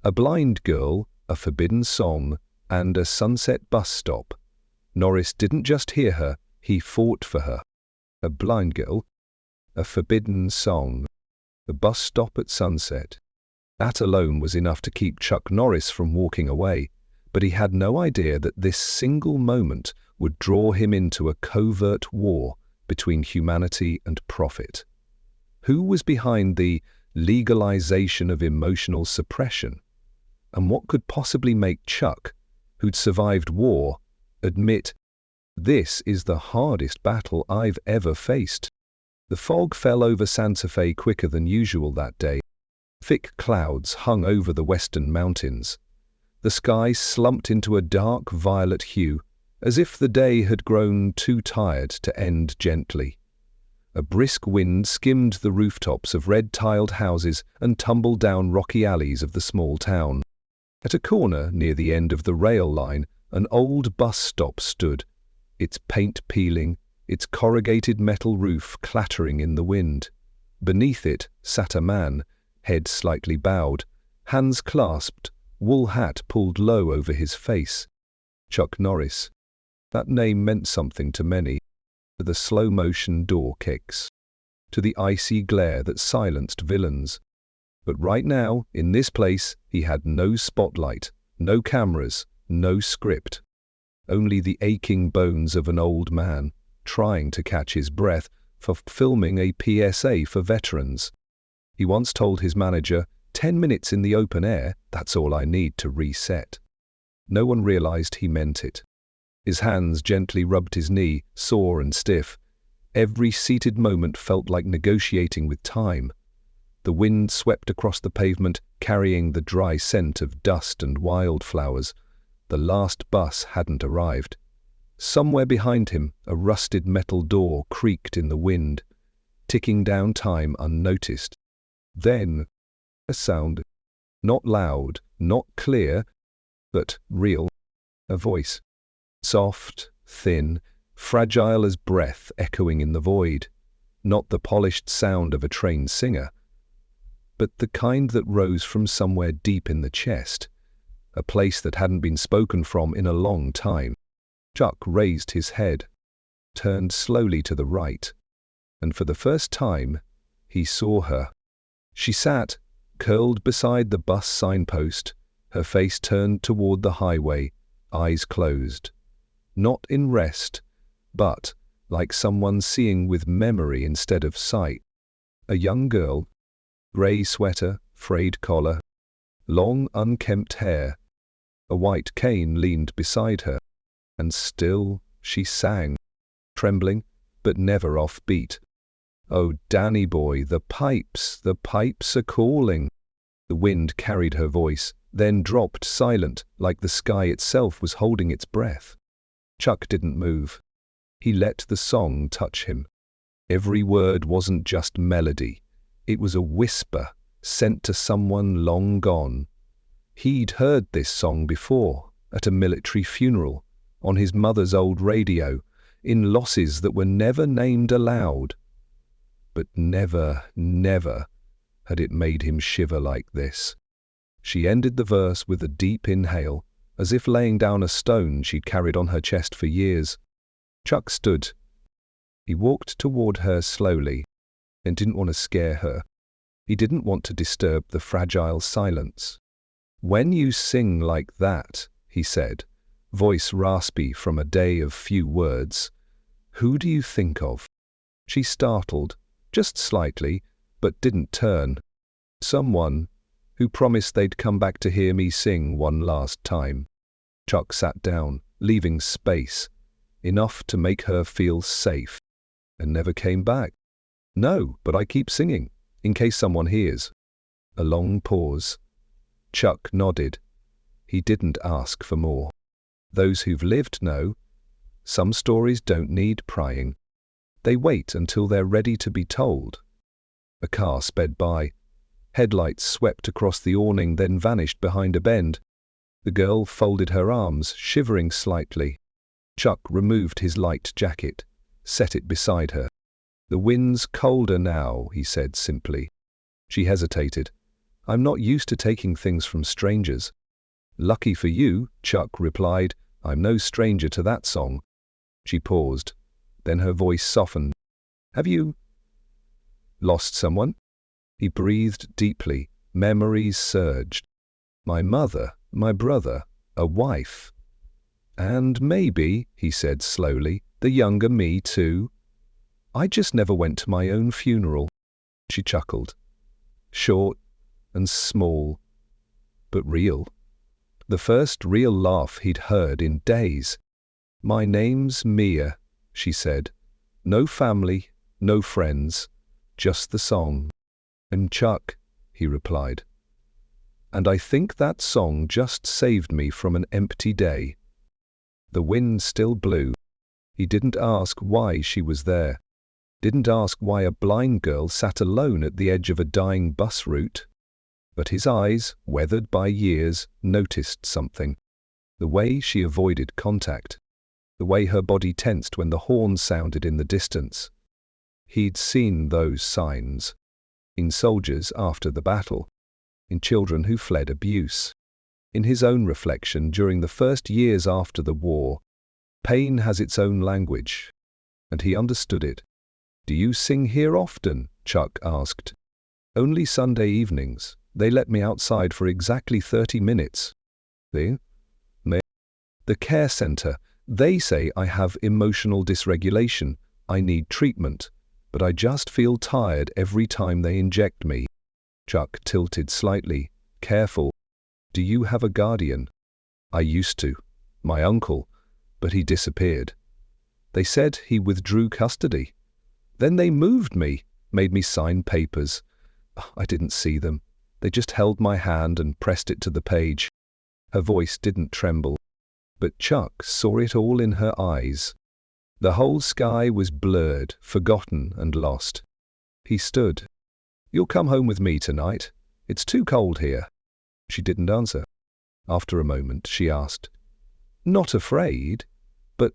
A blind girl, a forbidden song, and a sunset bus stop. Norris didn't just hear her, he fought for her. A blind girl, a forbidden song, a bus stop at sunset. That alone was enough to keep Chuck Norris from walking away, but he had no idea that this single moment would draw him into a covert war between humanity and profit. Who was behind the legalization of emotional suppression? And what could possibly make Chuck, who'd survived war, admit, "This is the hardest battle I've ever faced"? The fog fell over Santa Fe quicker than usual that day. Thick clouds hung over the western mountains. The sky slumped into a dark violet hue, as if the day had grown too tired to end gently. A brisk wind skimmed the rooftops of red-tiled houses and tumbled down rocky alleys of the small town. At a corner near the end of the rail line, an old bus stop stood, its paint peeling, its corrugated metal roof clattering in the wind. Beneath it sat a man, head slightly bowed, hands clasped, wool hat pulled low over his face. Chuck Norris. That name meant something to many. To the slow-motion door kicks, to the icy glare that silenced villains. But right now, in this place, he had no spotlight, no cameras, no script. Only the aching bones of an old man, trying to catch his breath for filming a PSA for veterans. He once told his manager, 10 minutes in the open air, that's all I need to reset. No one realized he meant it. His hands gently rubbed his knee, sore and stiff. Every seated moment felt like negotiating with time. The wind swept across the pavement, carrying the dry scent of dust and wildflowers. The last bus hadn't arrived. Somewhere behind him, a rusted metal door creaked in the wind, ticking down time unnoticed. Then, a sound. Not loud, not clear, but real. A voice. Soft, thin, fragile as breath echoing in the void. Not the polished sound of a trained singer, but the kind that rose from somewhere deep in the chest, a place that hadn't been spoken from in a long time. Chuck raised his head, turned slowly to the right, and for the first time, he saw her. She sat, curled beside the bus signpost, her face turned toward the highway, eyes closed. Not in rest, but like someone seeing with memory instead of sight. A young girl, grey sweater, frayed collar, long unkempt hair. A white cane leaned beside her, and still she sang, trembling, but never off beat. "Oh, Danny boy, the pipes are calling." The wind carried her voice, then dropped silent, like the sky itself was holding its breath. Chuck didn't move. He let the song touch him. Every word wasn't just melody. It was a whisper, sent to someone long gone. He'd heard this song before, at a military funeral, on his mother's old radio, in losses that were never named aloud. But never, never had it made him shiver like this. She ended the verse with a deep inhale, as if laying down a stone she'd carried on her chest for years. Chuck stood. He walked toward her slowly, and didn't want to scare her. He didn't want to disturb the fragile silence. "When you sing like that," he said, voice raspy from a day of few words, "who do you think of?" She startled, just slightly, but didn't turn. "Someone who promised they'd come back to hear me sing one last time." Chuck sat down, leaving space, enough to make her feel safe, and never came back. "No, but I keep singing, in case someone hears." A long pause. Chuck nodded. He didn't ask for more. Those who've lived know. Some stories don't need prying. They wait until they're ready to be told. A car sped by. Headlights swept across the awning, then vanished behind a bend. The girl folded her arms, shivering slightly. Chuck removed his light jacket, set it beside her. "The wind's colder now," he said simply. She hesitated. I'm not used to taking things from strangers. Lucky for you, Chuck replied. I'm no stranger to that song. She paused. Then her voice softened. Have you lost someone? He breathed deeply. Memories surged. My mother, my brother, a wife. And maybe, he said slowly, the younger me too. I just never went to my own funeral. She chuckled. Short and small, but real. The first real laugh he'd heard in days. My name's Mia, she said. No family, no friends, just the song. And Chuck, he replied. And I think that song just saved me from an empty day. The wind still blew. He didn't ask why she was there. Didn't ask why a blind girl sat alone at the edge of a dying bus route. But his eyes, weathered by years, noticed something. The way she avoided contact. The way her body tensed when the horn sounded in the distance. He'd seen those signs. In soldiers after the battle. In children who fled abuse. In his own reflection during the first years after the war. Pain has its own language. And he understood it. Do you sing here often? Chuck asked. Only Sunday evenings. They let me outside for exactly 30 minutes. The care center. They say I have emotional dysregulation. I need treatment. But I just feel tired every time they inject me. Chuck tilted slightly. Careful. Do you have a guardian? I used to. My uncle. But he disappeared. They said he withdrew custody. Then they moved me, made me sign papers. I didn't see them. They just held my hand and pressed it to the page. Her voice didn't tremble. But Chuck saw it all in her eyes. The whole sky was blurred, forgotten and lost. He stood. You'll come home with me tonight. It's too cold here. She didn't answer. After a moment, she asked, not afraid, but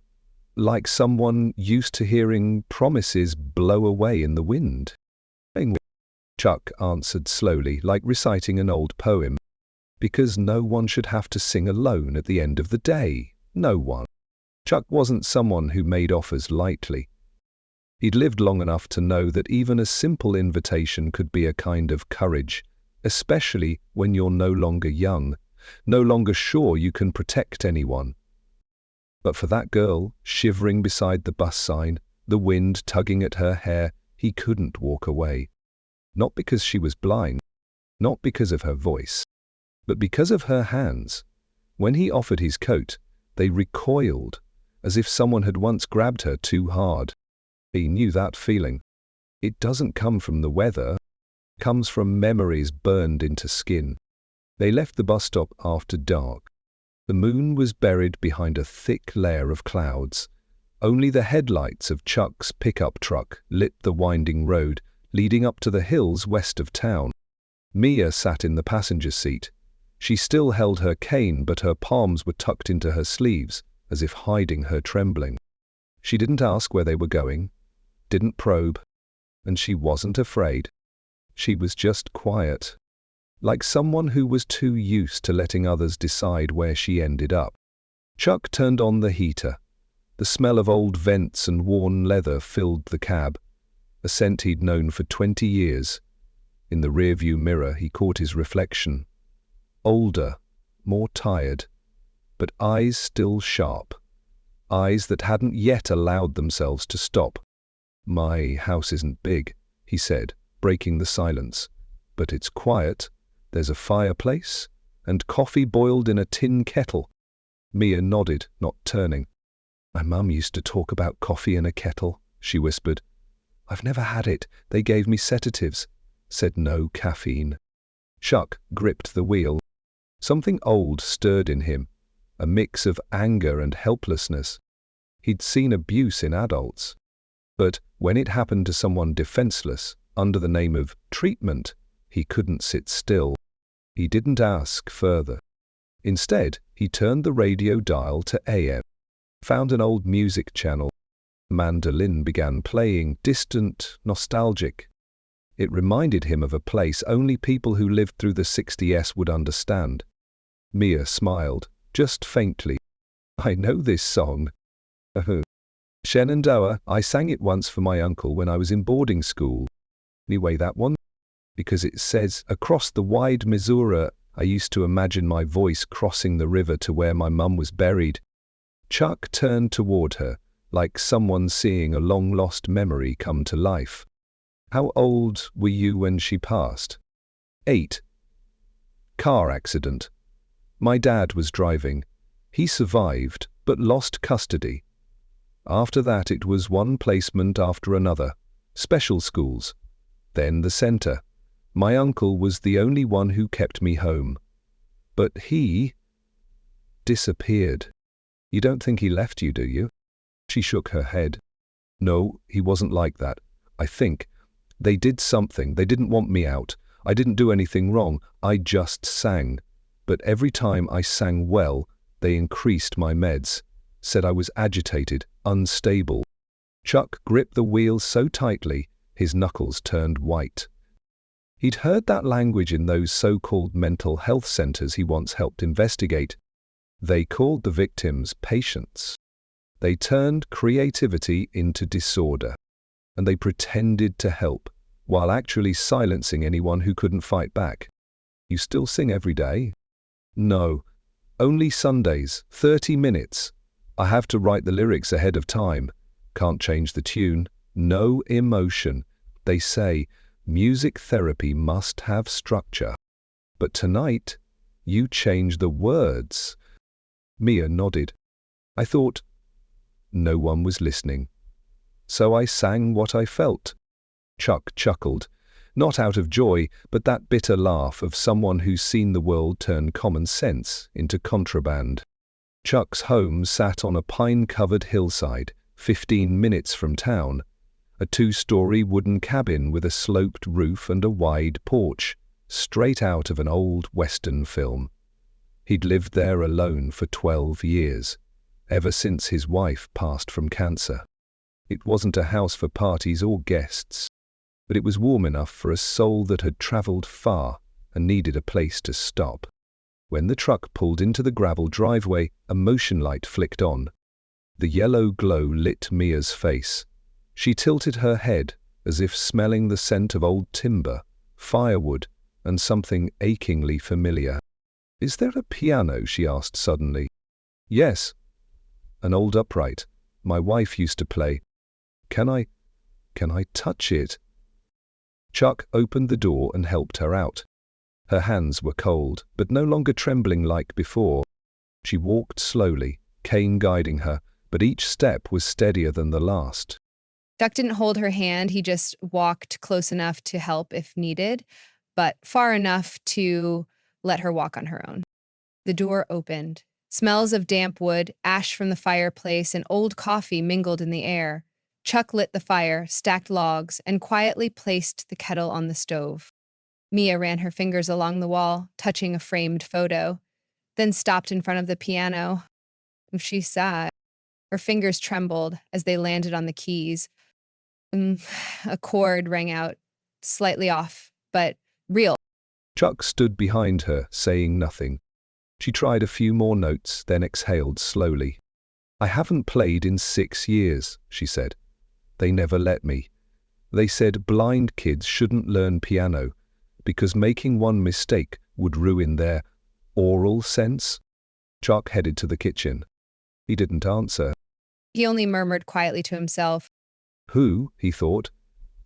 like someone used to hearing promises blow away in the wind. Chuck answered slowly, like reciting an old poem. Because no one should have to sing alone at the end of the day. No one. Chuck wasn't someone who made offers lightly. He'd lived long enough to know that even a simple invitation could be a kind of courage, especially when you're no longer young, no longer sure you can protect anyone. But for that girl, shivering beside the bus sign, the wind tugging at her hair, he couldn't walk away. Not because she was blind, not because of her voice, but because of her hands. When he offered his coat, they recoiled, as if someone had once grabbed her too hard. He knew that feeling. It doesn't come from the weather, it comes from memories burned into skin. They left the bus stop after dark. The moon was buried behind a thick layer of clouds. Only the headlights of Chuck's pickup truck lit the winding road leading up to the hills west of town. Mia sat in the passenger seat. She still held her cane, but her palms were tucked into her sleeves, as if hiding her trembling. She didn't ask where they were going, didn't probe, and she wasn't afraid. She was just quiet, like someone who was too used to letting others decide where she ended up. Chuck turned on the heater. The smell of old vents and worn leather filled the cab, a scent he'd known for 20 years. In the rearview mirror he caught his reflection. Older, more tired, but eyes still sharp. Eyes that hadn't yet allowed themselves to stop. My house isn't big, he said, breaking the silence. But it's quiet. There's a fireplace, and coffee boiled in a tin kettle. Mia nodded, not turning. My mum used to talk about coffee in a kettle, she whispered. I've never had it. They gave me sedatives. Said no caffeine. Chuck gripped the wheel. Something old stirred in him, a mix of anger and helplessness. He'd seen abuse in adults. But when it happened to someone defenseless, under the name of treatment, he couldn't sit still. He didn't ask further. Instead, he turned the radio dial to AM, found an old music channel. A mandolin began playing, distant, nostalgic. It reminded him of a place only people who lived through the 60s would understand. Mia smiled, just faintly. I know this song. Shenandoah, I sang it once for my uncle when I was in boarding school. Anyway, that one? Because it says, across the wide Missouri, I used to imagine my voice crossing the river to where my mum was buried. Chuck turned toward her, like someone seeing a long-lost memory come to life. How old were you when she passed? 8. Car accident. My dad was driving. He survived, but lost custody. After that it was one placement after another. Special schools. Then the center. My uncle was the only one who kept me home. But he disappeared. You don't think he left you, do you? She shook her head. No, he wasn't like that. I think they did something. They didn't want me out. I didn't do anything wrong. I just sang. But every time I sang well, they increased my meds. Said I was agitated, unstable. Chuck gripped the wheel so tightly, his knuckles turned white. He'd heard that language in those so-called mental health centers he once helped investigate. They called the victims patients. They turned creativity into disorder, and they pretended to help, while actually silencing anyone who couldn't fight back. You still sing every day? No, only Sundays, 30 minutes. I have to write the lyrics ahead of time. Can't change the tune. No emotion. They say music therapy must have structure. But tonight, you change the words. Mia nodded. I thought no one was listening. So I sang what I felt. Chuck chuckled, not out of joy, but that bitter laugh of someone who's seen the world turn common sense into contraband. Chuck's home sat on a pine-covered hillside, 15 minutes from town, a 2-story wooden cabin with a sloped roof and a wide porch, straight out of an old Western film. He'd lived there alone for 12 years, ever since his wife passed from cancer. It wasn't a house for parties or guests, but it was warm enough for a soul that had traveled far and needed a place to stop. When the truck pulled into the gravel driveway, a motion light flicked on. The yellow glow lit Mia's face. She tilted her head, as if smelling the scent of old timber, firewood, and something achingly familiar. Is there a piano? She asked suddenly. Yes. An old upright. My wife used to play. Can I touch it? Chuck opened the door and helped her out. Her hands were cold, but no longer trembling like before. She walked slowly, cane guiding her, but each step was steadier than the last. Chuck didn't hold her hand. He just walked close enough to help if needed, but far enough to let her walk on her own. The door opened. Smells of damp wood, ash from the fireplace, and old coffee mingled in the air. Chuck lit the fire, stacked logs, and quietly placed the kettle on the stove. Mia ran her fingers along the wall, touching a framed photo, then stopped in front of the piano. She sighed. Her fingers trembled as they landed on the keys. A chord rang out, slightly off, but real. Chuck stood behind her, saying nothing. She tried a few more notes, then exhaled slowly. I haven't played in 6 years, she said. They never let me. They said blind kids shouldn't learn piano because making one mistake would ruin their oral sense. Chuck headed to the kitchen. He didn't answer. He only murmured quietly to himself. Who, he thought,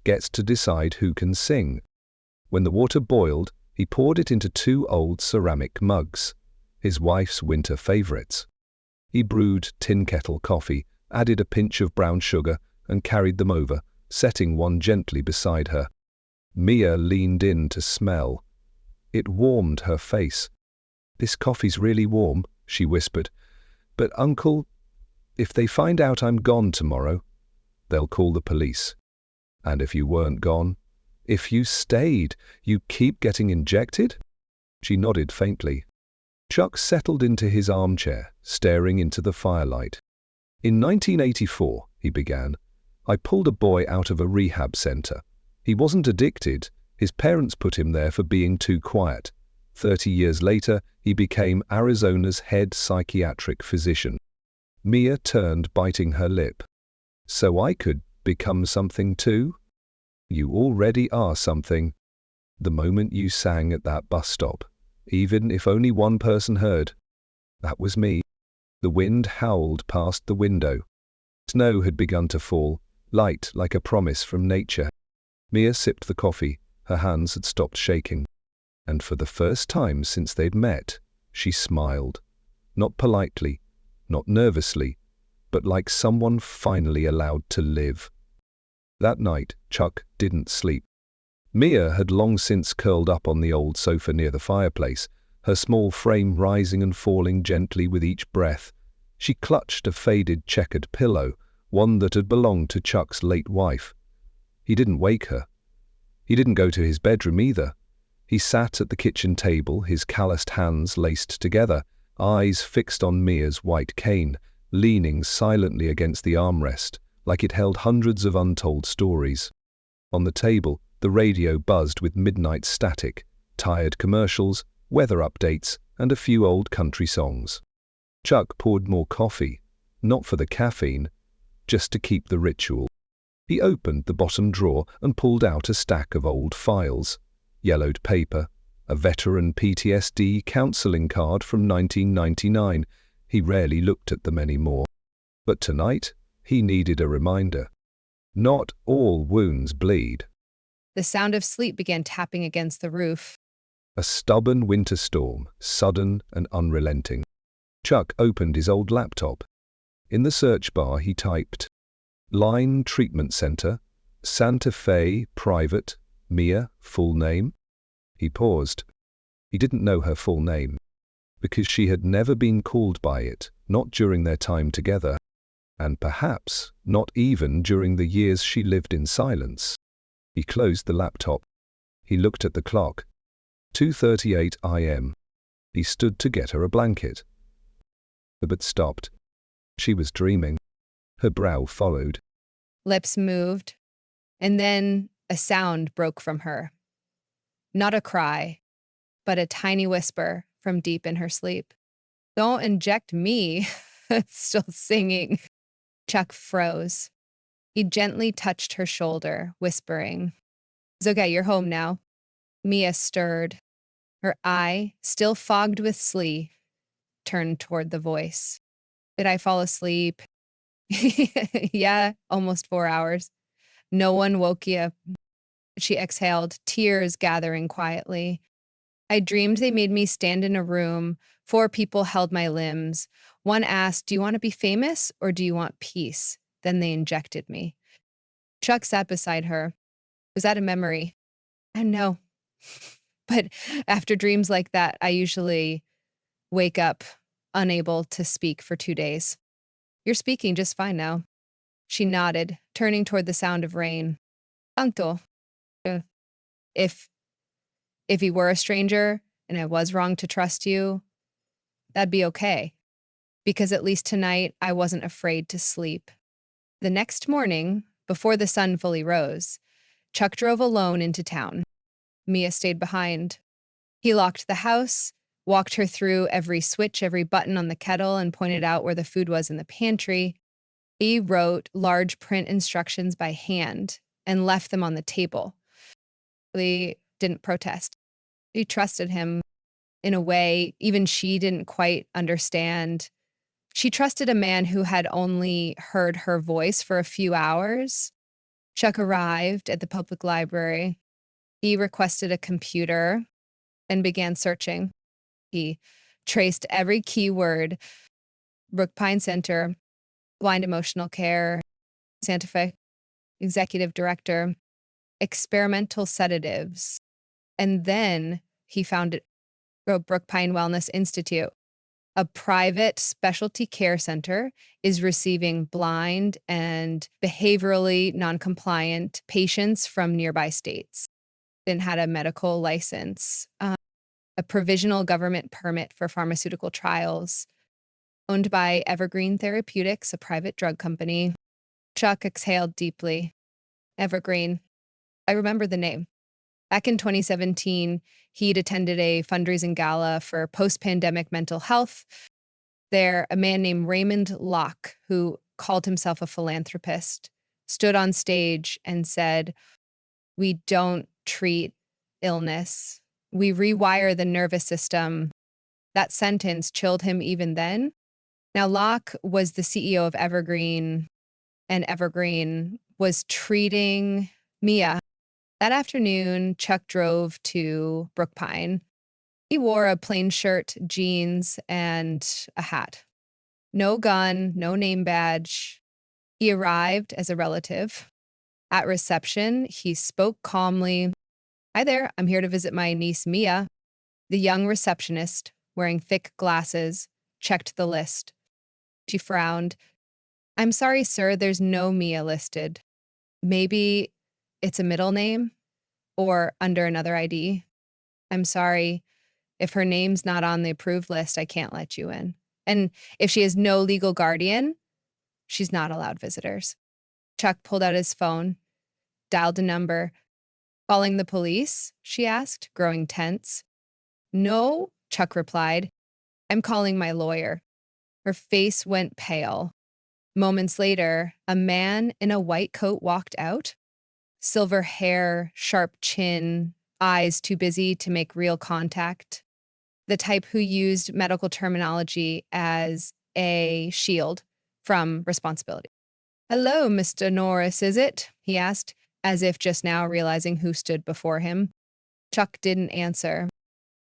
gets to decide who can sing? When the water boiled, he poured it into 2 old ceramic mugs, his wife's winter favorites. He brewed tin kettle coffee, added a pinch of brown sugar, and carried them over, setting one gently beside her. Mia leaned in to smell. It warmed her face. This coffee's really warm, she whispered. But Uncle, if they find out I'm gone tomorrow, they'll call the police. And if you weren't gone? If you stayed, you keep getting injected? She nodded faintly. Chuck settled into his armchair, staring into the firelight. In 1984, he began, I pulled a boy out of a rehab center. He wasn't addicted. His parents put him there for being too quiet. 30 years later, he became Arizona's head psychiatric physician. Mia turned, biting her lip. So I could become something too? You already are something. The moment you sang at that bus stop, even if only one person heard, that was me. The wind howled past the window. Snow had begun to fall, light like a promise from nature. Mia sipped the coffee. Her hands had stopped shaking. And for the first time since they'd met, she smiled. Not politely, not nervously, but like someone finally allowed to live. That night, Chuck didn't sleep. Mia had long since curled up on the old sofa near the fireplace, her small frame rising and falling gently with each breath. She clutched a faded checkered pillow, one that had belonged to Chuck's late wife. He didn't wake her. He didn't go to his bedroom either. He sat at the kitchen table, his calloused hands laced together, eyes fixed on Mia's white cane, leaning silently against the armrest, like it held hundreds of untold stories. On the table, the radio buzzed with midnight static, tired commercials, weather updates, and a few old country songs. Chuck poured more coffee, not for the caffeine, just to keep the ritual. He opened the bottom drawer and pulled out a stack of old files, yellowed paper, a veteran PTSD counseling card from 1999. He rarely looked at them anymore. But tonight, he needed a reminder. Not all wounds bleed. The sound of sleep began tapping against the roof. A stubborn winter storm, sudden and unrelenting. Chuck opened his old laptop. In the search bar he typed, Line Treatment Center, Santa Fe, Private, Mia, full name. He paused. He didn't know her full name, because she had never been called by it, not during their time together, and perhaps not even during the years she lived in silence. He closed the laptop. He looked at the clock. 2:38 a.m. He stood to get her a blanket, but stopped. She was dreaming. Her brow followed. Lips moved, and then a sound broke from her. Not a cry, but a tiny whisper from deep in her sleep. Don't inject me. Still singing. Chuck froze. He gently touched her shoulder, whispering, It's okay, you're home now. Mia stirred. Her eye, still fogged with sleep, turned toward the voice. Did I fall asleep? Yeah, almost 4 hours. No one woke you. She exhaled, tears gathering quietly. I dreamed they made me stand in a room. 4 people held my limbs. One asked, Do you want to be famous or do you want peace? Then they injected me. Chuck sat beside her. Was that a memory? I know. But after dreams like that, I usually wake up unable to speak for 2 days. You're speaking just fine now. She nodded, turning toward the sound of rain. Tanto. Uh, If if he were a stranger and I was wrong to trust you, that'd be okay. Because at least tonight I wasn't afraid to sleep. The next morning, before the sun fully rose, Chuck drove alone into town. Mia stayed behind. He locked the house, walked her through every switch, every button on the kettle, and pointed out where the food was in the pantry. He wrote large print instructions by hand and left them on the table. They didn't protest. She trusted him in a way even she didn't quite understand. She trusted a man who had only heard her voice for a few hours. Chuck arrived at the public library. He requested a computer and began searching. He traced every keyword: Brookpine Center, Blind Emotional Care, Santa Fe, Executive Director, experimental sedatives. And then he found it, Brookpine Wellness Institute. A private specialty care center is receiving blind and behaviorally non-compliant patients from nearby states. Then had a medical license, a provisional government permit for pharmaceutical trials, owned by Evergreen Therapeutics, a private drug company. Chuck exhaled deeply. Evergreen. I remember the name. Back in 2017, he'd attended a fundraising gala for post-pandemic mental health. There, a man named Raymond Locke, who called himself a philanthropist, stood on stage and said, "We don't treat illness. We rewire the nervous system." That sentence chilled him even then. Now, Locke was the CEO of Evergreen, and Evergreen was treating Mia. That afternoon, Chuck drove to Brookpine. He wore a plain shirt, jeans, and a hat. No gun, no name badge. He arrived as a relative. At reception, he spoke calmly. "Hi there, I'm here to visit my niece Mia." The young receptionist, wearing thick glasses, checked the list. She frowned. "I'm sorry, sir, there's no Mia listed. Maybe it's a middle name or under another ID. I'm sorry. If her name's not on the approved list, I can't let you in. And if she has no legal guardian, she's not allowed visitors." Chuck pulled out his phone, dialed a number. "Calling the police?" she asked, growing tense. "No," Chuck replied. "I'm calling my lawyer." Her face went pale. Moments later, a man in a white coat walked out. Silver hair, sharp chin, eyes too busy to make real contact. The type who used medical terminology as a shield from responsibility. "Hello, Mr. Norris, is it?" he asked, as if just now realizing who stood before him. Chuck didn't answer.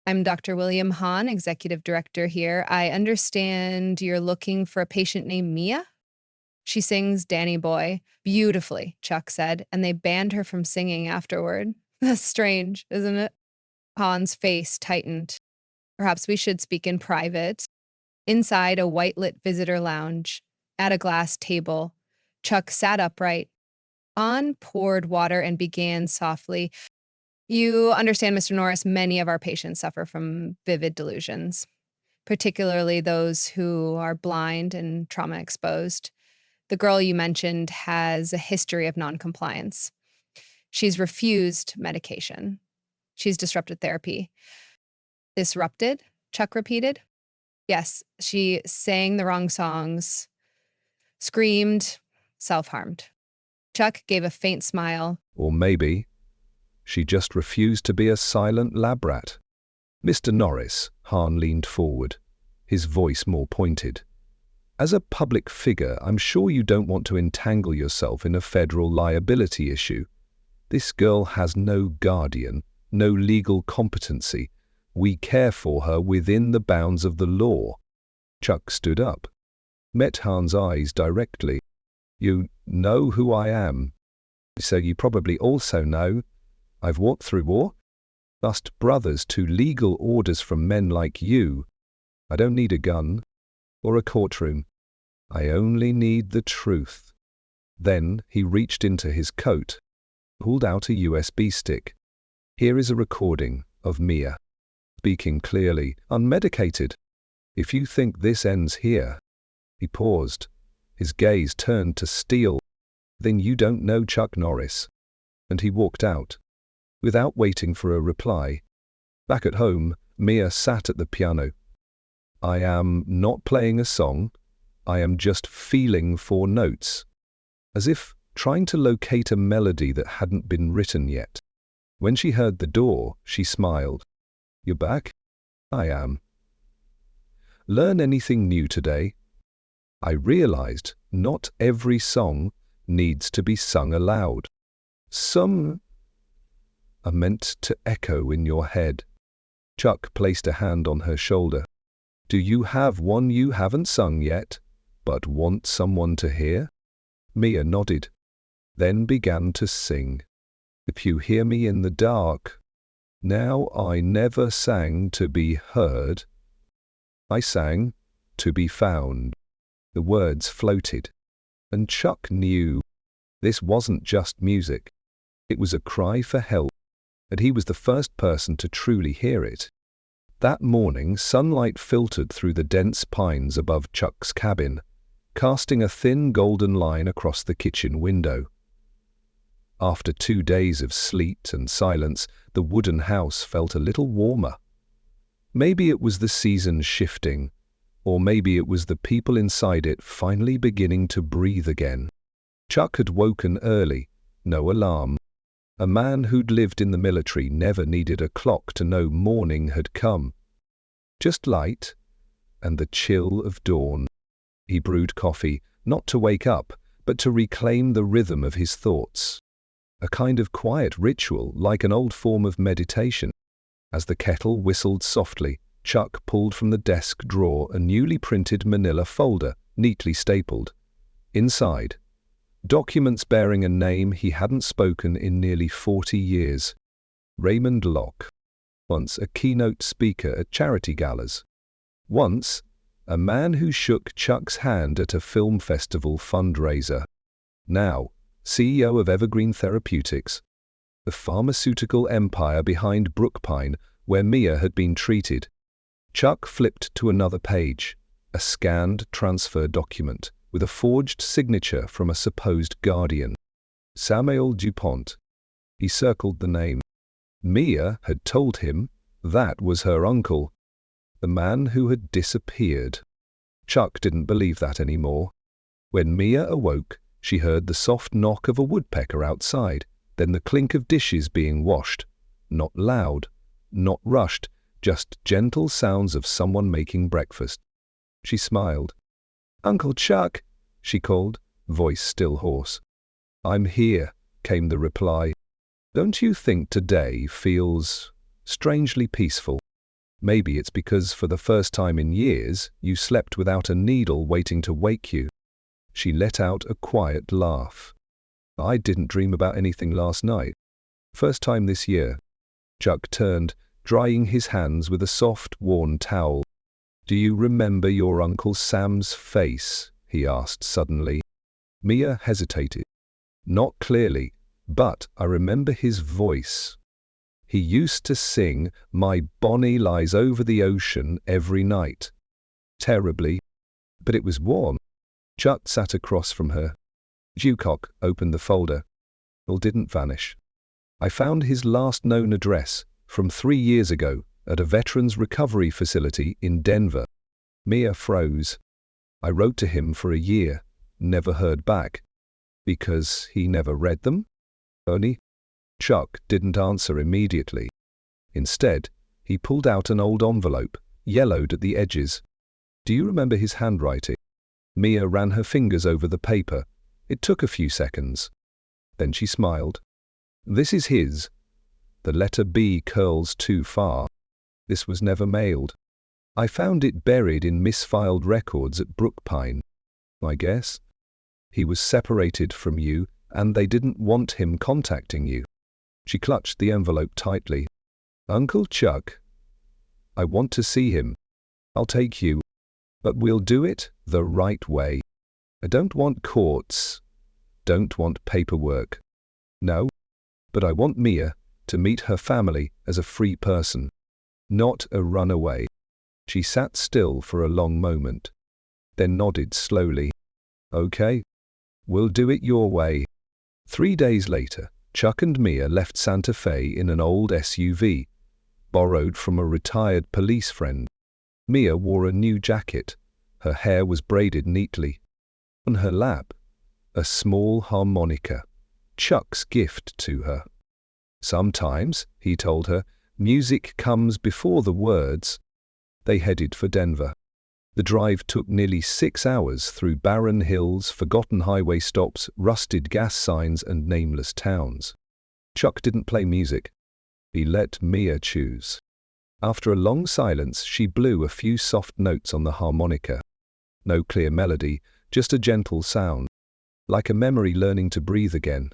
"I'm Dr. William Hahn, executive director here. I understand you're looking for a patient named Mia?" "She sings Danny Boy beautifully," Chuck said, "and they banned her from singing afterward." "That's strange, isn't it?" Hahn's face tightened. "Perhaps we should speak in private." Inside a white-lit visitor lounge, at a glass table, Chuck sat upright. Hahn poured water and began softly. "You understand, Mr. Norris, many of our patients suffer from vivid delusions, particularly those who are blind and trauma-exposed. The girl you mentioned has a history of noncompliance. She's refused medication. She's disrupted therapy." "Disrupted?" Chuck repeated. "Yes, she sang the wrong songs, screamed, self-harmed." Chuck gave a faint smile. Or maybe she just refused to be a silent lab rat. "Mr. Norris," Hahn leaned forward, his voice more pointed. "As a public figure, I'm sure you don't want to entangle yourself in a federal liability issue. This girl has no guardian, no legal competency. We care for her within the bounds of the law." Chuck stood up, met Hahn's eyes directly. "You know who I am, so you probably also know I've walked through war, lost brothers to legal orders from men like you. I don't need a gun or a courtroom. I only need the truth." Then he reached into his coat, pulled out a USB stick. "Here is a recording of Mia, speaking clearly, unmedicated. If you think this ends here—" He paused, his gaze turned to steel. "Then you don't know Chuck Norris." And he walked out, without waiting for a reply. Back at home, Mia sat at the piano. "I am not playing a song. I am just feeling for notes," as if trying to locate a melody that hadn't been written yet. When she heard the door, she smiled. "You're back?" "I am." "Learn anything new today?" "I realized not every song needs to be sung aloud. Some are meant to echo in your head." Chuck placed a hand on her shoulder. "Do you have one you haven't sung yet, but want someone to hear?" Mia nodded, then began to sing. "If you hear me in the dark, now I never sang to be heard. I sang to be found." The words floated, and Chuck knew this wasn't just music. It was a cry for help, and he was the first person to truly hear it. That morning, sunlight filtered through the dense pines above Chuck's cabin, casting a thin golden line across the kitchen window. After 2 days of sleet and silence, the wooden house felt a little warmer. Maybe it was the seasons shifting, or maybe it was the people inside it finally beginning to breathe again. Chuck had woken early, no alarm. A man who'd lived in the military never needed a clock to know morning had come. Just light and the chill of dawn. He brewed coffee, not to wake up, but to reclaim the rhythm of his thoughts. A kind of quiet ritual, like an old form of meditation. As the kettle whistled softly, Chuck pulled from the desk drawer a newly printed manila folder, neatly stapled. Inside, documents bearing a name he hadn't spoken in nearly 40 years. Raymond Locke. Once a keynote speaker at charity galas. Once, a man who shook Chuck's hand at a film festival fundraiser. Now, CEO of Evergreen Therapeutics, the pharmaceutical empire behind Brookpine, where Mia had been treated. Chuck flipped to another page, a scanned transfer document with a forged signature from a supposed guardian. Samuel DuPont. He circled the name. Mia had told him that was her uncle, the man who had disappeared. Chuck didn't believe that anymore. When Mia awoke, she heard the soft knock of a woodpecker outside, then the clink of dishes being washed. Not loud, not rushed, just gentle sounds of someone making breakfast. She smiled. "Uncle Chuck," she called, voice still hoarse. "I'm here," came the reply. "Don't you think today feels strangely peaceful? Maybe it's because for the first time in years you slept without a needle waiting to wake you." She let out a quiet laugh. "I didn't dream about anything last night. First time this year." Chuck turned, drying his hands with a soft, worn towel. "Do you remember your Uncle Sam's face?" he asked suddenly. Mia hesitated. "Not clearly, but I remember his voice. He used to sing 'My Bonnie Lies Over the Ocean' every night. Terribly, but it was warm." Chuck sat across from her. Dewcock opened the folder. It didn't vanish. "I found his last known address from 3 years ago at a veterans recovery facility in Denver." Mia froze. "I wrote to him for a year, never heard back." "Because he never read them?" "Only." Chuck didn't answer immediately. Instead, he pulled out an old envelope, yellowed at the edges. "Do you remember his handwriting?" Mia ran her fingers over the paper. It took a few seconds. Then she smiled. "This is his. The letter B curls too far. This was never mailed. I found it buried in misfiled records at Brookpine. I guess he was separated from you and they didn't want him contacting you." She clutched the envelope tightly. "Uncle Chuck, I want to see him. I'll take you, but we'll do it the right way. I don't want courts, don't want paperwork. No, but I want Mia to meet her family as a free person, not a runaway." She sat still for a long moment, then nodded slowly. "Okay, we'll do it your way." 3 days later, Chuck and Mia left Santa Fe in an old SUV, borrowed from a retired police friend. Mia wore a new jacket. Her hair was braided neatly. On her lap, a small harmonica, Chuck's gift to her. "Sometimes," he told her, "music comes before the words." They headed for Denver. The drive took nearly 6 hours through barren hills, forgotten highway stops, rusted gas signs, and nameless towns. Chuck didn't play music. He let Mia choose. After a long silence, she blew a few soft notes on the harmonica. No clear melody, just a gentle sound, like a memory learning to breathe again.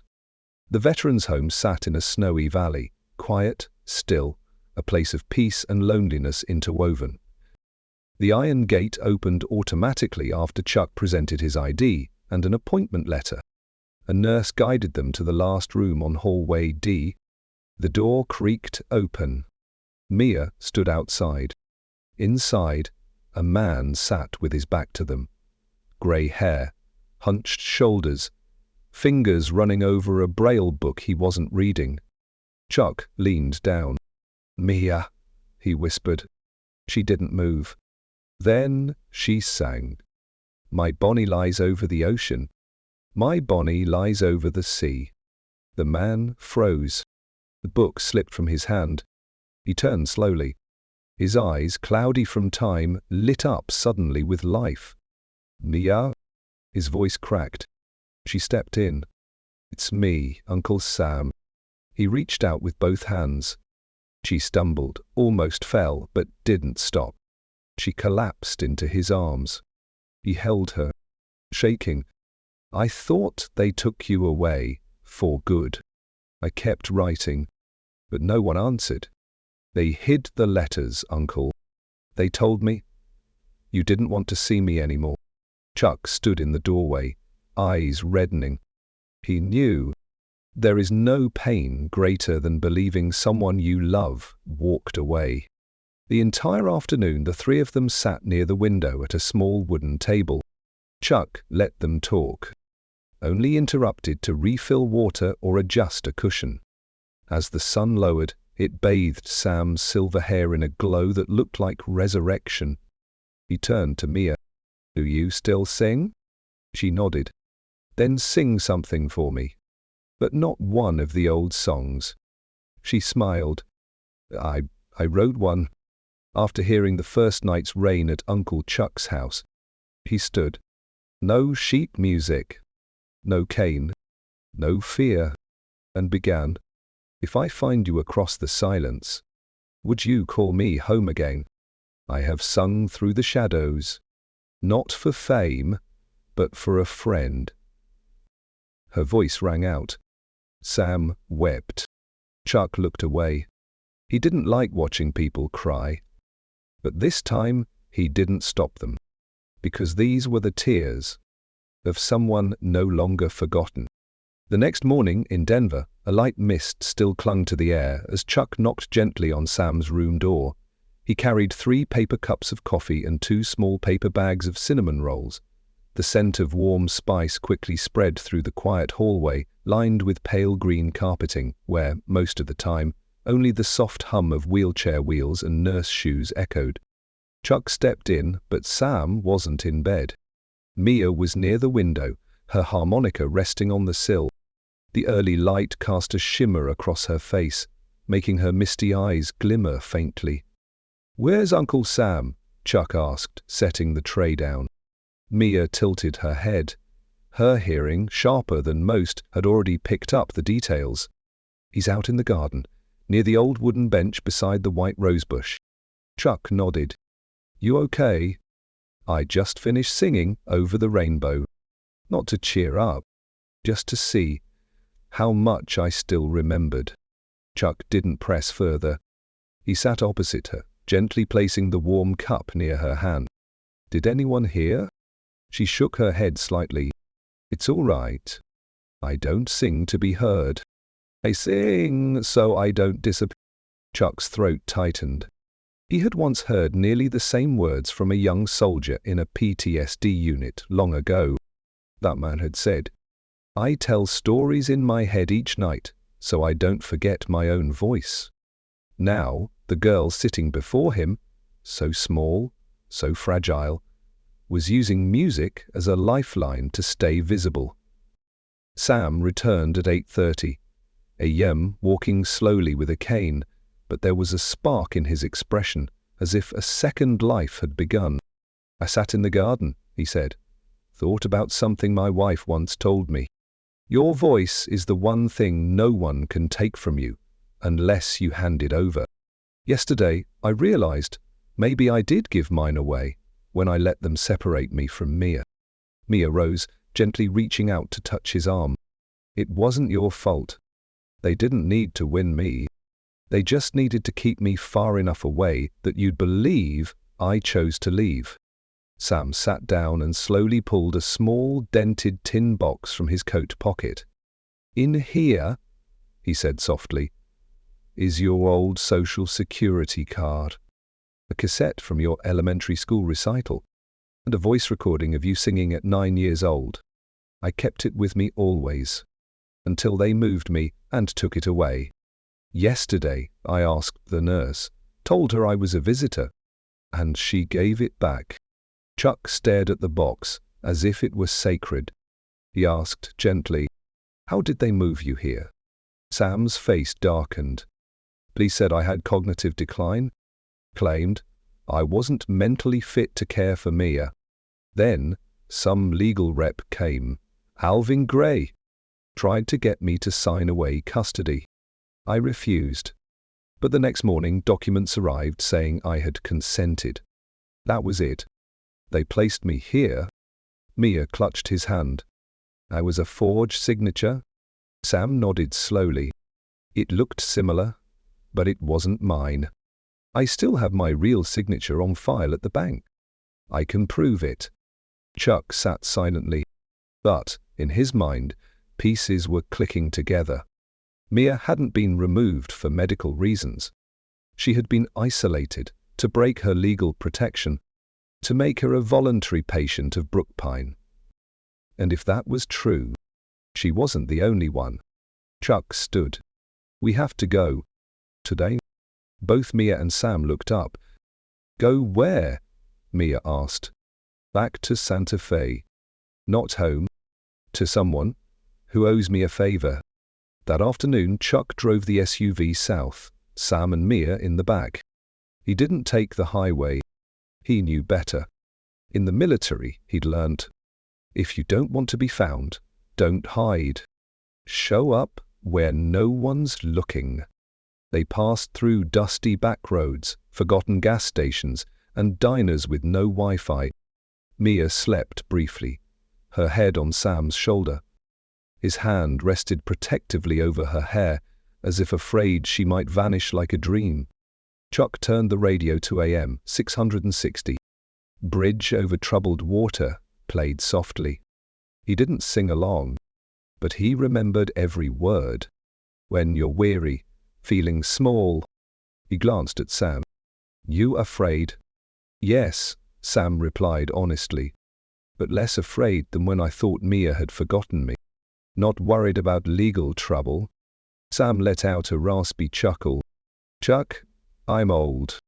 The veterans' home sat in a snowy valley, quiet, still, a place of peace and loneliness interwoven. The iron gate opened automatically after Chuck presented his ID and an appointment letter. A nurse guided them to the last room on hallway D. The door creaked open. Mia stood outside. Inside, a man sat with his back to them. Grey hair, hunched shoulders, fingers running over a braille book he wasn't reading. Chuck leaned down. "Mia," he whispered. She didn't move. Then she sang. "My Bonnie lies over the ocean. My Bonnie lies over the sea." The man froze. The book slipped from his hand. He turned slowly. His eyes, cloudy from time, lit up suddenly with life. "Mia?" His voice cracked. She stepped in. "It's me, Uncle Sam." He reached out with both hands. She stumbled, almost fell, but didn't stop. She collapsed into his arms. He held her, shaking. "I thought they took you away, for good. I kept writing, but no one answered. They hid the letters, Uncle. They told me you didn't want to see me anymore." Chuck stood in the doorway, eyes reddening. He knew there is no pain greater than believing someone you love walked away. The entire afternoon the three of them sat near the window at a small wooden table. Chuck let them talk, only interrupted to refill water or adjust a cushion. As the sun lowered, it bathed Sam's silver hair in a glow that looked like resurrection. He turned to Mia. "Do you still sing?" She nodded. "Then sing something for me, but not one of the old songs." She smiled. I wrote one after hearing the first night's rain at Uncle Chuck's house." He stood. "No sheet music, no cane, no fear," and began. "If I find you across the silence, would you call me home again? I have sung through the shadows, not for fame, but for a friend." Her voice rang out. Sam wept. Chuck looked away. He didn't like watching people cry. But this time, he didn't stop them. Because these were the tears of someone no longer forgotten. The next morning, in Denver, a light mist still clung to the air as Chuck knocked gently on Sam's room door. He carried 3 paper cups of coffee and 2 small paper bags of cinnamon rolls. The scent of warm spice quickly spread through the quiet hallway, lined with pale green carpeting, where, most of the time, only the soft hum of wheelchair wheels and nurse shoes echoed. Chuck stepped in, but Sam wasn't in bed. Mia was near the window, her harmonica resting on the sill. The early light cast a shimmer across her face, making her misty eyes glimmer faintly. "Where's Uncle Sam?" Chuck asked, setting the tray down. Mia tilted her head. Her hearing, sharper than most, had already picked up the details. "He's out in the garden, near the old wooden bench beside the white rosebush." Chuck nodded. "You okay?" "I just finished singing Over the Rainbow. Not to cheer up, just to see how much I still remembered." Chuck didn't press further. He sat opposite her, gently placing the warm cup near her hand. "Did anyone hear?" She shook her head slightly. "It's all right. I don't sing to be heard. I sing so I don't disappear." Chuck's throat tightened. He had once heard nearly the same words from a young soldier in a PTSD unit long ago. That man had said, "I tell stories in my head each night, so I don't forget my own voice." Now, the girl sitting before him, so small, so fragile, was using music as a lifeline to stay visible. Sam returned at 8:30, a.m., walking slowly with a cane, but there was a spark in his expression, as if a second life had begun. "I sat in the garden," he said. "Thought about something my wife once told me. Your voice is the one thing no one can take from you, unless you hand it over. Yesterday, I realized maybe I did give mine away when I let them separate me from Mia." Mia rose, gently reaching out to touch his arm. "It wasn't your fault. They didn't need to win me. They just needed to keep me far enough away that you'd believe I chose to leave." Sam sat down and slowly pulled a small, dented tin box from his coat pocket. "In here," he said softly, "is your old Social Security card, a cassette from your elementary school recital, and a voice recording of you singing at 9 years old. I kept it with me always, until they moved me and took it away. Yesterday, I asked the nurse, told her I was a visitor, and she gave it back. Chuck stared at the box as if it was sacred. He asked gently, "How did they move you here?" Sam's face darkened. Police said I had cognitive decline, claimed I wasn't mentally fit to care for Mia. Then, some legal rep came, Alvin Gray, tried to get me to sign away custody. I refused. But the next morning, documents arrived saying I had consented. That was it. They placed me here. Mia clutched his hand. I was a forged signature. Sam nodded slowly. It looked similar, but it wasn't mine. I still have my real signature on file at the bank. I can prove it. Chuck sat silently, but, in his mind, pieces were clicking together. Mia hadn't been removed for medical reasons. She had been isolated to break her legal protection, to make her a voluntary patient of Brookpine. And if that was true, she wasn't the only one. Chuck stood. "We have to go. Today?" Both Mia and Sam looked up. "Go where?" Mia asked. "Back to Santa Fe. Not home. To someone who owes me a favor." That afternoon, Chuck drove the SUV south, Sam and Mia in the back. He didn't take the highway. He knew better. In the military, he'd learnt, if you don't want to be found, don't hide. Show up where no one's looking. They passed through dusty back roads, forgotten gas stations, and diners with no Wi-Fi. Mia slept briefly, her head on Sam's shoulder. His hand rested protectively over her hair, as if afraid she might vanish like a dream. Chuck turned the radio to AM 660. Bridge Over Troubled Water played softly. He didn't sing along, but he remembered every word. When you're weary, feeling small. He glanced at Sam. "You afraid?" "Yes," Sam replied honestly, "but less afraid than when I thought Mia had forgotten me. Not worried about legal trouble." Sam let out a raspy chuckle. "Chuck, I'm old.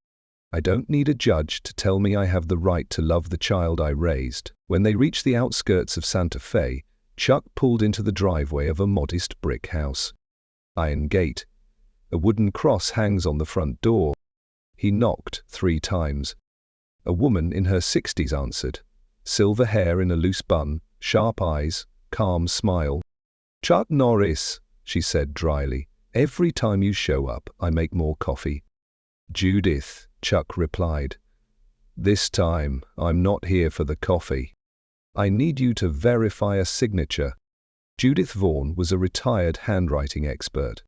I don't need a judge to tell me I have the right to love the child I raised." When they reached the outskirts of Santa Fe, Chuck pulled into the driveway of a modest brick house. Iron gate. A wooden cross hangs on the front door. He knocked 3 times. A woman in her 60s answered. Silver hair in a loose bun, sharp eyes, calm smile. "Chuck Norris," she said dryly. "Every time you show up, I make more coffee." "Judith," Chuck replied. "This time, I'm not here for the coffee. I need you to verify a signature." Judith Vaughn was a retired handwriting expert.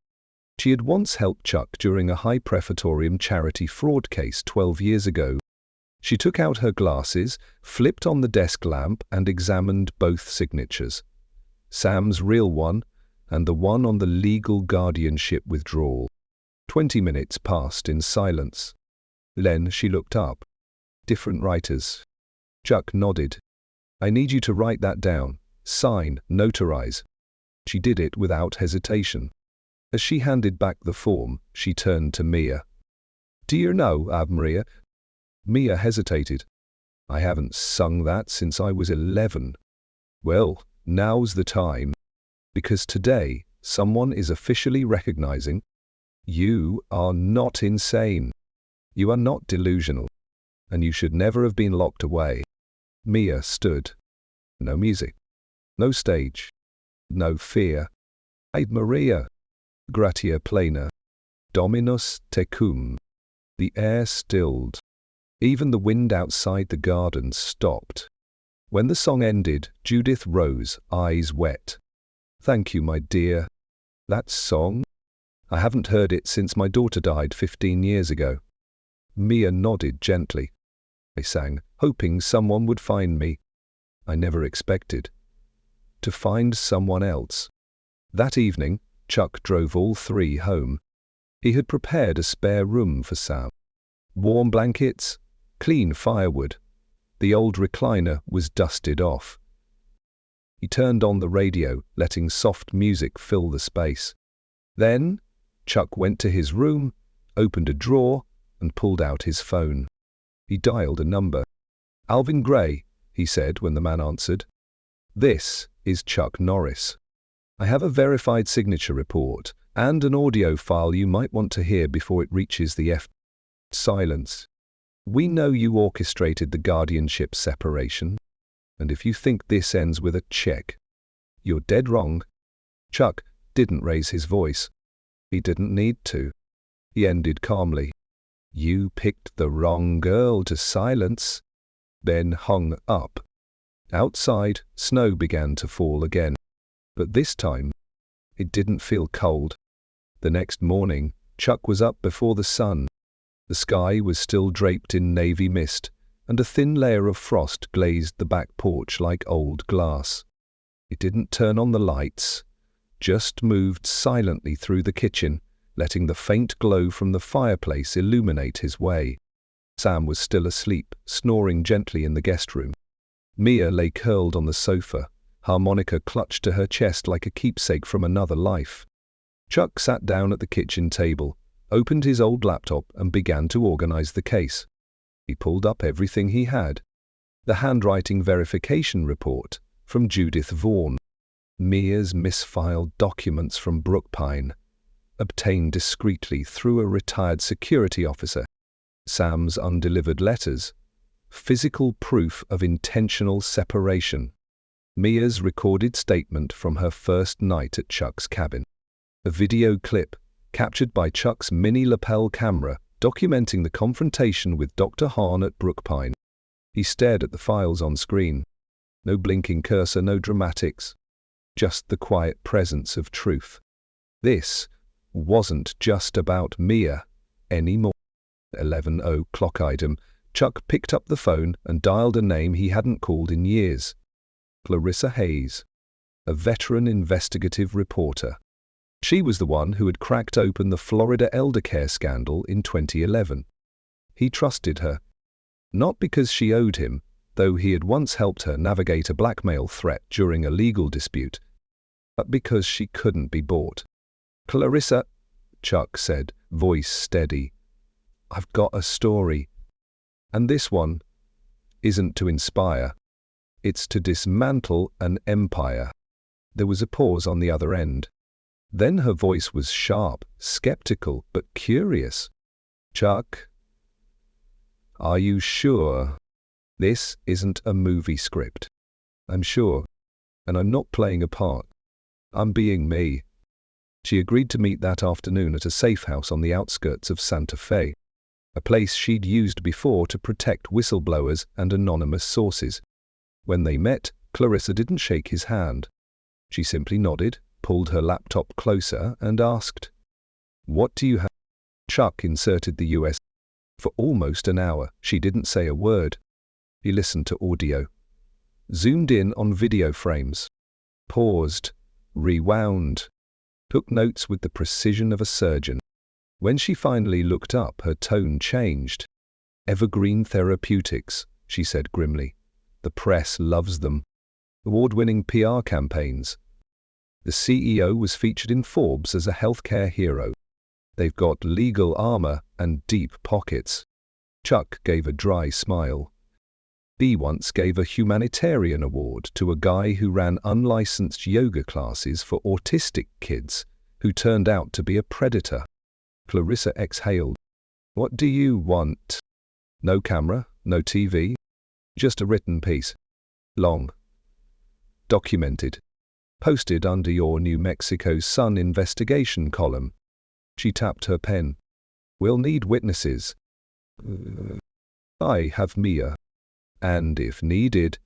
She had once helped Chuck during a high prefatory charity fraud case 12 years ago. She took out her glasses, flipped on the desk lamp, and examined both signatures. Sam's real one, and the one on the legal guardianship withdrawal. 20 minutes passed in silence. Then she looked up. "Different writers." Chuck nodded. "I need you to write that down. Sign, notarize." She did it without hesitation. As she handed back the form, she turned to Mia. "Do you know, Maria?" Mia hesitated. "I haven't sung that since I was 11. "Well, now's the time. Because today, someone is officially recognizing you are not insane. You are not delusional. And you should never have been locked away." Mia stood. No music. No stage. No fear. "Ave Maria. Gratia plena. Dominus tecum." The air stilled. Even the wind outside the garden stopped. When the song ended, Judith rose, eyes wet. "Thank you, my dear. That song? I haven't heard it since my daughter died 15 years ago." Mia nodded gently. I sang, hoping someone would find me. I never expected to find someone else. That evening, Chuck drove all 3 home. He had prepared a spare room for Sam. Warm blankets, clean firewood. The old recliner was dusted off. He turned on the radio, letting soft music fill the space. Then, Chuck went to his room, opened a drawer, and pulled out his phone. He dialed a number. "Alvin Gray," he said when the man answered. "This is Chuck Norris. I have a verified signature report and an audio file you might want to hear before it reaches the F." Silence. "We know you orchestrated the guardianship separation, and if you think this ends with a check, you're dead wrong." Chuck didn't raise his voice. He didn't need to. He ended calmly. "You picked the wrong girl to silence." Then hung up. Outside, snow began to fall again. But this time, it didn't feel cold. The next morning, Chuck was up before the sun. The sky was still draped in navy mist, and a thin layer of frost glazed the back porch like old glass. He didn't turn on the lights, just moved silently through the kitchen, letting the faint glow from the fireplace illuminate his way. Sam was still asleep, snoring gently in the guest room. Mia lay curled on the sofa, harmonica clutched to her chest like a keepsake from another life. Chuck sat down at the kitchen table, opened his old laptop and began to organize the case. He pulled up everything he had. The handwriting verification report from Judith Vaughan. Mia's misfiled documents from Brookpine, obtained discreetly through a retired security officer. Sam's undelivered letters. Physical proof of intentional separation. Mia's recorded statement from her first night at Chuck's cabin. A video clip, captured by Chuck's mini lapel camera, documenting the confrontation with Dr. Hahn at Brookpine. He stared at the files on screen. No blinking cursor, no dramatics. Just the quiet presence of truth. This wasn't just about Mia anymore. 11:00 clock item. Chuck picked up the phone and dialed a name he hadn't called in years. Clarissa Hayes, a veteran investigative reporter. She was the one who had cracked open the Florida eldercare scandal in 2011. He trusted her, not because she owed him, though he had once helped her navigate a blackmail threat during a legal dispute, but because she couldn't be bought. "Clarissa," Chuck said, voice steady, "I've got a story. And this one isn't to inspire. It's to dismantle an empire." There was a pause on the other end. Then her voice was sharp, skeptical, but curious. "Chuck, are you sure? This isn't a movie script." "I'm sure. And I'm not playing a part. I'm being me." She agreed to meet that afternoon at a safe house on the outskirts of Santa Fe, a place she'd used before to protect whistleblowers and anonymous sources. When they met, Clarissa didn't shake his hand. She simply nodded, pulled her laptop closer, and asked, "What do you have?" Chuck inserted the US. For almost an hour, she didn't say a word. He listened to audio, zoomed in on video frames, paused, rewound, took notes with the precision of a surgeon. When she finally looked up, her tone changed. "Evergreen Therapeutics," she said grimly. "The press loves them. Award-winning PR campaigns. The CEO was featured in Forbes as a healthcare hero. They've got legal armor and deep pockets." Chuck gave a dry smile. He once gave a humanitarian award to a guy who ran unlicensed yoga classes for autistic kids who turned out to be a predator. Clarissa exhaled. "What do you want?" "No camera, no TV, just a written piece. Long. Documented. Posted under your New Mexico Sun investigation column." She tapped her pen. "We'll need witnesses. I have Mia. And if needed,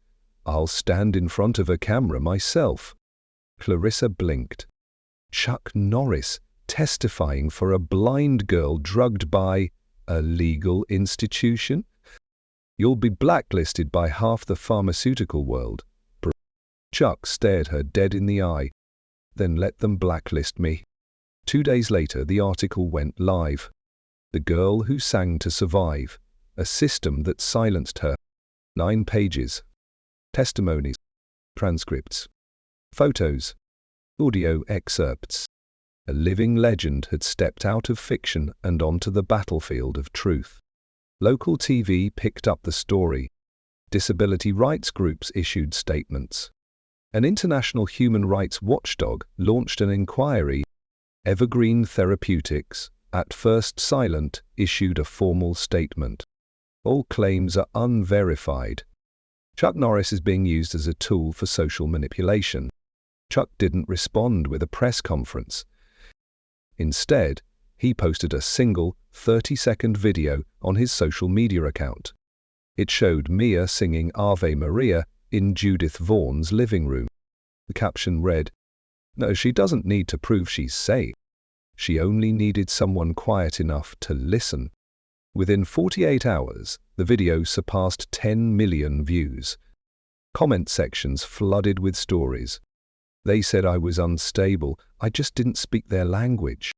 I'll stand in front of a camera myself." Clarissa blinked. Chuck Norris testifying for a blind girl drugged by a legal institution? "You'll be blacklisted by half the pharmaceutical world." Chuck stared her dead in the eye. "Then let them blacklist me." 2 days later, the article went live. "The Girl Who Sang to Survive, a System That Silenced Her." 9 pages. Testimonies. Transcripts. Photos, audio excerpts. A living legend had stepped out of fiction and onto the battlefield of truth. Local TV picked up the story. Disability rights groups issued statements. An international human rights watchdog launched an inquiry. Evergreen Therapeutics, at first silent, issued a formal statement. All claims are unverified. Chuck Norris is being used as a tool for social manipulation. Chuck didn't respond with a press conference. Instead, he posted a single 30-second video on his social media account. It showed Mia singing Ave Maria in Judith Vaughn's living room. The caption read, "No, she doesn't need to prove she's safe. She only needed someone quiet enough to listen." Within 48 hours, the video surpassed 10 million views. Comment sections flooded with stories. They said I was unstable, I just didn't speak their language.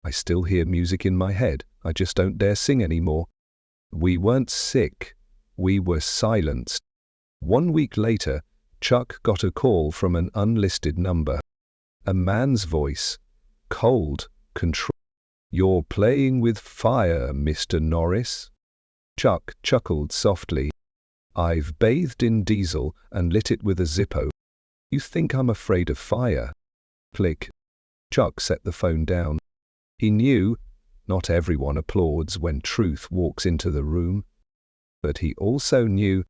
I still hear music in my head, I just don't dare sing anymore. We weren't sick, we were silenced. 1 week later, Chuck got a call from an unlisted number. A man's voice, cold, controlled. "You're playing with fire, Mr. Norris." Chuck chuckled softly. "I've bathed in diesel and lit it with a Zippo. You think I'm afraid of fire?" Click. Chuck set the phone down. He knew not everyone applauds when truth walks into the room. But he also knew,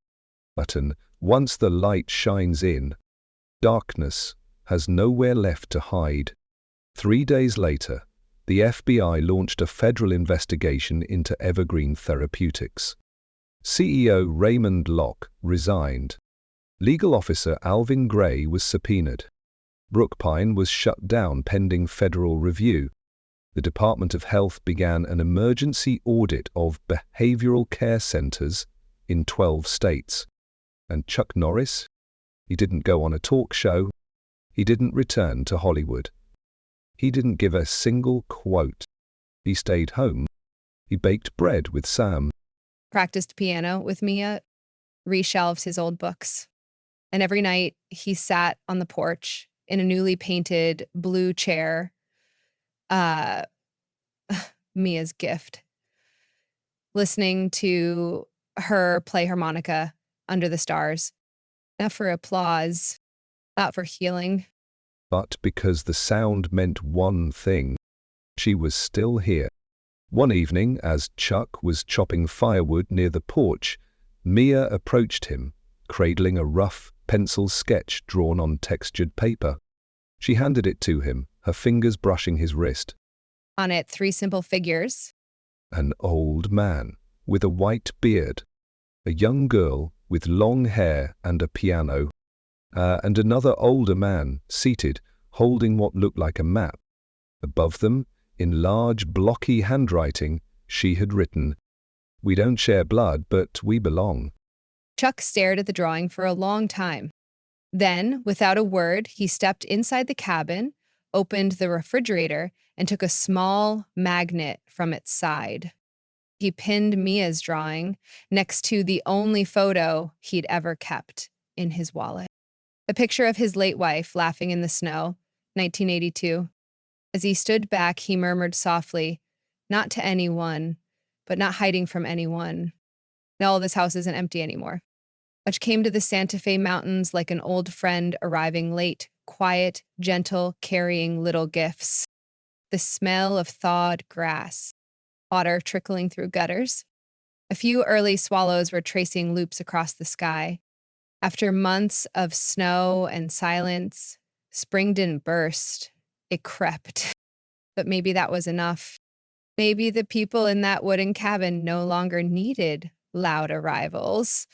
once the light shines in, darkness has nowhere left to hide. 3 days later, the FBI launched a federal investigation into Evergreen Therapeutics. CEO Raymond Locke resigned. Legal officer Alvin Gray was subpoenaed. Brookpine was shut down pending federal review. The Department of Health began an emergency audit of behavioral care centers in 12 states. And Chuck Norris? He didn't go on a talk show. He didn't return to Hollywood. He didn't give a single quote. He stayed home. He baked bread with Sam. Practiced piano with Mia, reshelved his old books. And every night he sat on the porch in a newly painted blue chair, Mia's gift, listening to her play harmonica under the stars. Not for applause, not for healing. But because the sound meant one thing, she was still here. One evening, as Chuck was chopping firewood near the porch, Mia approached him, cradling a rough pencil sketch drawn on textured paper. She handed it to him, her fingers brushing his wrist. On it, 3 simple figures. An old man with a white beard, a young girl with long hair and a piano, and another older man seated, holding what looked like a map. Above them, in large, blocky handwriting, she had written, "We don't share blood, but we belong." Chuck stared at the drawing for a long time. Then, without a word, he stepped inside the cabin, opened the refrigerator, and took a small magnet from its side. He pinned Mia's drawing next to the only photo he'd ever kept in his wallet. A picture of his late wife laughing in the snow, 1982. As he stood back, he murmured softly, not to anyone, but not hiding from anyone. No, this house isn't empty anymore. Which came to the Santa Fe Mountains like an old friend arriving late, quiet, gentle, carrying little gifts. The smell of thawed grass, water trickling through gutters. A few early swallows were tracing loops across the sky. After months of snow and silence, spring didn't burst, it crept. But maybe that was enough. Maybe the people in that wooden cabin no longer needed loud arrivals.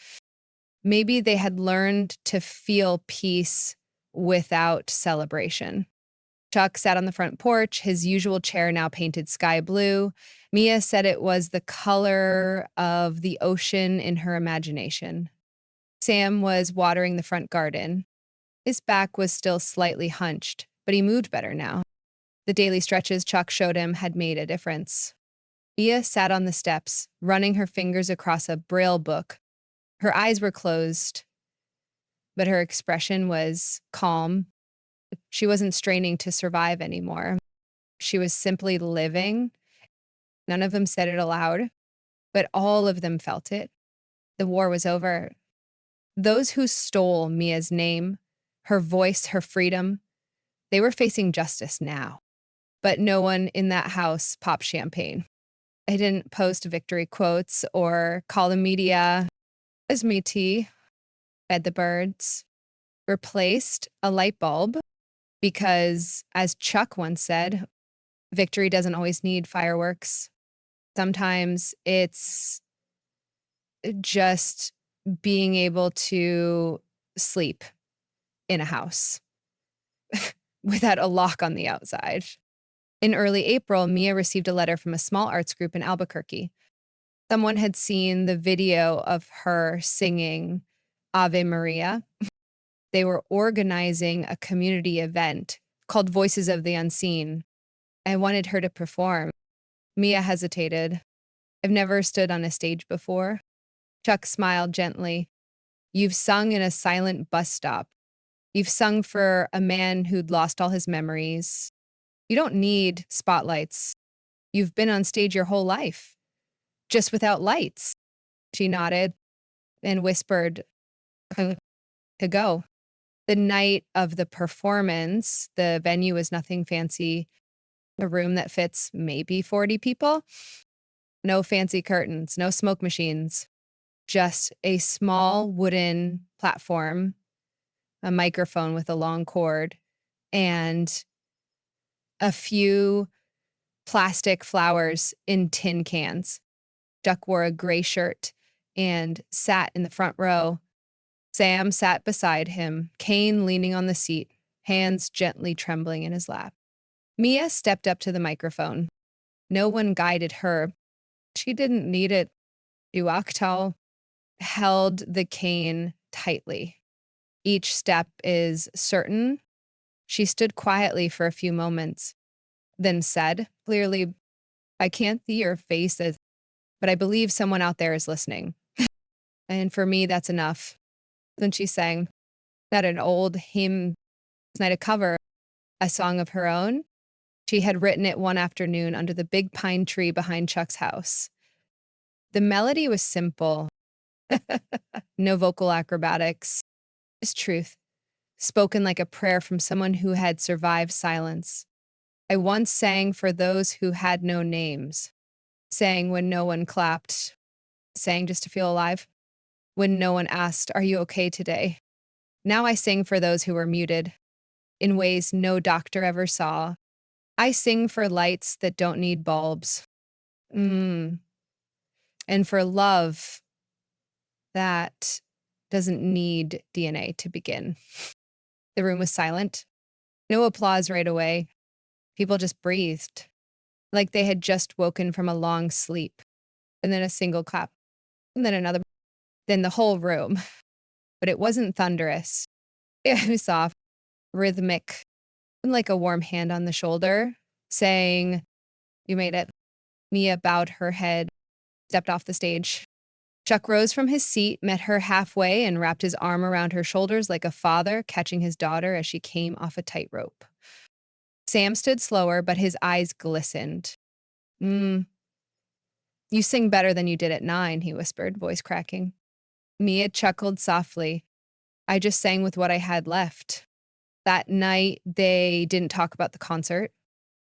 Maybe they had learned to feel peace without celebration. Chuck sat on the front porch, his usual chair now painted sky blue. Mia said it was the color of the ocean in her imagination. Sam was watering the front garden. His back was still slightly hunched, but he moved better now. The daily stretches Chuck showed him had made a difference. Mia sat on the steps, running her fingers across a braille book. Her eyes were closed, but her expression was calm She wasn't straining to survive anymore. She was simply living. None of them said it aloud, but all of them felt it. The war was over. Those who stole Mia's name, her voice, her freedom, they were facing justice now. But no one in that house popped champagne. I didn't post victory quotes or call the media as me tea, fed the birds, replaced a light bulb because, as Chuck once said, victory doesn't always need fireworks. Sometimes it's just being able to sleep in a house without a lock on the outside. In early April, Mia received a letter from a small arts group in Albuquerque. Someone had seen the video of her singing Ave Maria. They were organizing a community event called Voices of the Unseen. I wanted her to perform. Mia hesitated. I've never stood on a stage before. Chuck smiled gently. You've sung in a silent bus stop. You've sung for a man who'd lost all his memories. You don't need spotlights. You've been on stage your whole life, just without lights. She nodded and whispered to go. The night of the performance, the venue was nothing fancy. A room that fits maybe 40 people. No fancy curtains, no smoke machines, just a small wooden platform, a microphone with a long cord, and a few plastic flowers in tin cans. Duck wore a gray shirt and sat in the front row. Sam sat beside him, cane leaning on the seat, hands gently trembling in his lap. Mia stepped up to the microphone. No one guided her. She didn't need it. Uaktal held the cane tightly. Each step is certain. She stood quietly for a few moments, then said, clearly, I can't see your faces, but I believe someone out there is listening. And for me, that's enough. Then she sang that an old hymn night a cover, a song of her own. She had written it one afternoon under the big pine tree behind Chuck's house. The melody was simple, no vocal acrobatics, just truth, spoken like a prayer from someone who had survived silence. I once sang for those who had no names, sang when no one clapped, sang just to feel alive, when no one asked, are you okay today? Now I sing for those who were muted, in ways no doctor ever saw. I sing for lights that don't need bulbs. And for love that doesn't need DNA to begin. The room was silent. No applause right away. People just breathed, like they had just woken from a long sleep. And then a single clap, and then another, then the whole room. But it wasn't thunderous. It was soft, rhythmic, and like a warm hand on the shoulder, saying, you made it. Mia bowed her head, stepped off the stage. Chuck rose from his seat, met her halfway, and wrapped his arm around her shoulders like a father catching his daughter as she came off a tightrope. Sam stood slower, but his eyes glistened. You sing better than you did at 9, he whispered, voice cracking. Mia chuckled softly. I just sang with what I had left. That night, they didn't talk about the concert.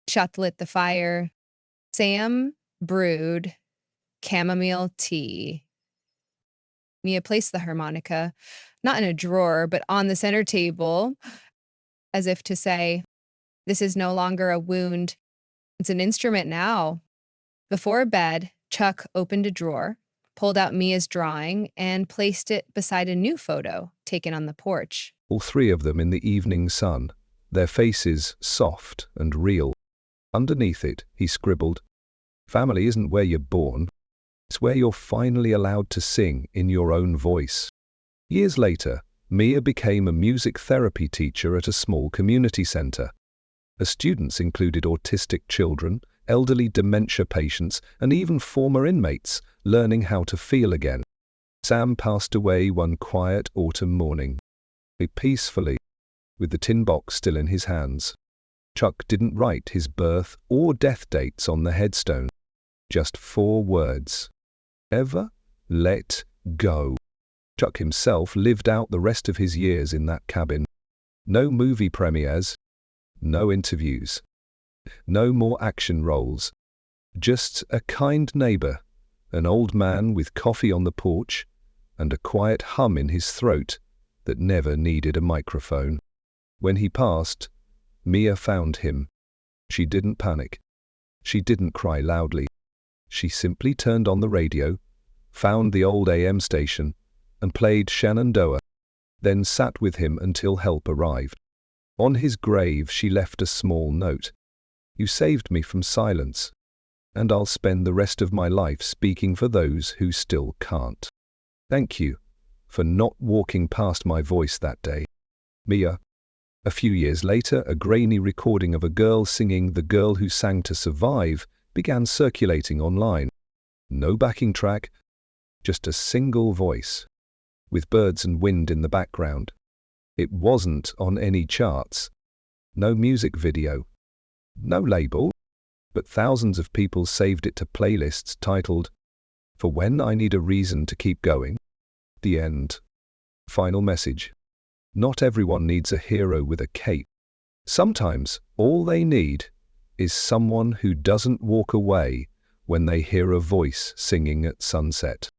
Chuck lit the fire. Sam brewed chamomile tea. Mia placed the harmonica, not in a drawer, but on the center table, as if to say, this is no longer a wound. It's an instrument now. Before bed, Chuck opened a drawer, pulled out Mia's drawing, and placed it beside a new photo taken on the porch. All three of them in the evening sun, their faces soft and real. Underneath it, he scribbled, family isn't where you're born. It's where you're finally allowed to sing in your own voice. Years later, Mia became a music therapy teacher at a small community center. Her students included autistic children, elderly dementia patients, and even former inmates learning how to feel again. Sam passed away one quiet autumn morning. Peacefully, with the tin box still in his hands. Chuck didn't write his birth or death dates on the headstone. Just 4 words. Ever let go. Chuck himself lived out the rest of his years in that cabin. No movie premieres, no interviews, no more action roles. Just a kind neighbor, an old man with coffee on the porch, and a quiet hum in his throat that never needed a microphone. When he passed, Mia found him. She didn't panic. She didn't cry loudly. She simply turned on the radio, found the old AM station, and played Shenandoah, then sat with him until help arrived. On his grave she left a small note. You saved me from silence, and I'll spend the rest of my life speaking for those who still can't. Thank you for not walking past my voice that day. Mia. A few years later, a grainy recording of a girl singing The Girl Who Sang to Survive began circulating online. No backing track, just a single voice, with birds and wind in the background. It wasn't on any charts. No music video. No label. But thousands of people saved it to playlists titled, For When I Need a Reason to Keep Going. The end. Final message. Not everyone needs a hero with a cape. Sometimes all they need is someone who doesn't walk away when they hear a voice singing at sunset.